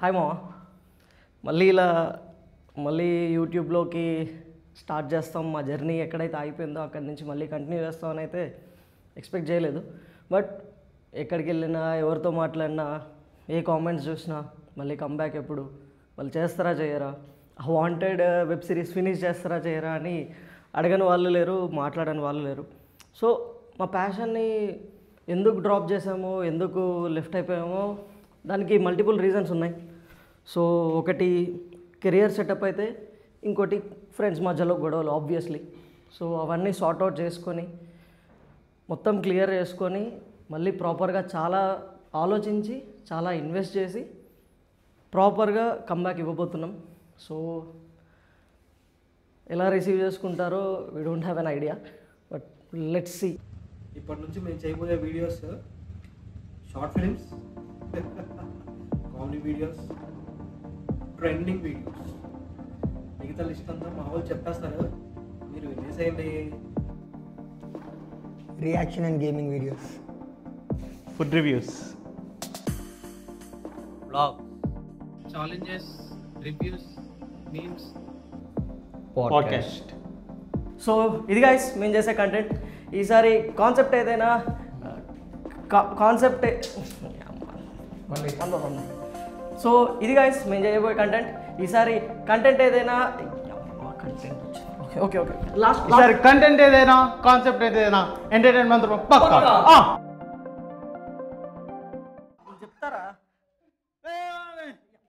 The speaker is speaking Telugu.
హాయ్ మామ, మళ్ళీ యూట్యూబ్లోకి స్టార్ట్ చేస్తాం. మా జర్నీ ఎక్కడైతే ఆగిపోయిందో అక్కడి నుంచి మళ్ళీ కంటిన్యూ చేస్తామని అయితే ఎక్స్పెక్ట్ చేయలేదు. బట్ ఎక్కడికి వెళ్ళినా, ఎవరితో మాట్లాడినా, ఏ కామెంట్స్ చూసినా మళ్ళీ కంబ్యాక్ ఎప్పుడు, వాళ్ళు చేస్తారా చేయరా, వాంటెడ్ వెబ్ సిరీస్ ఫినిష్ చేస్తారా చేయరా అని అడగని వాళ్ళు లేరు, మాట్లాడని వాళ్ళు లేరు. సో మా ప్యాషన్ని ఎందుకు డ్రాప్ చేసామో, ఎందుకు లెఫ్ట్ అయిపోయామో దానికి మల్టిపుల్ రీజన్స్ ఉన్నాయి. సో ఒకటి కెరియర్ సెటప్ అయితే, ఇంకోటి ఫ్రెండ్స్ మధ్యలో గొడవలు ఆబ్వియస్లీ. సో అవన్నీ సార్ట్ అవుట్ చేసుకొని, మొత్తం క్లియర్ చేసుకొని, మళ్ళీ ప్రాపర్గా చాలా ఆలోచించి, చాలా ఇన్వెస్ట్ చేసి ప్రాపర్గా కంబ్యాక్ ఇవ్వబోతున్నాం. సో ఎలా రిసీవ్ చేసుకుంటారో we don't have an idea, but let's see. ఇప్పటి నుంచి మేము చేయబోయే videos short films, comedy videos, trending videos, మిగతా లిస్ట్ అంతా మా వాళ్ళు చెప్పేస్తారు, మీరు వినేసేయండి. Reaction and gaming videos, food reviews, vlogs, challenges, reviews, memes, podcast. So ఇది గైస్ మేము చేసే కంటెంట్. ఈసారి కాన్సెప్ట్ ఏదైనా సో ఇది గైస్ మేము చేయబోయే కంటెంట్. ఈసారి కంటెంట్ ఏదైనా ఓకే లాస్ట్ కంటెంట్ ఏదైనా, కాన్సెప్ట్ ఏదైనా, ఎంటర్టైన్మెంట్ పక్కా.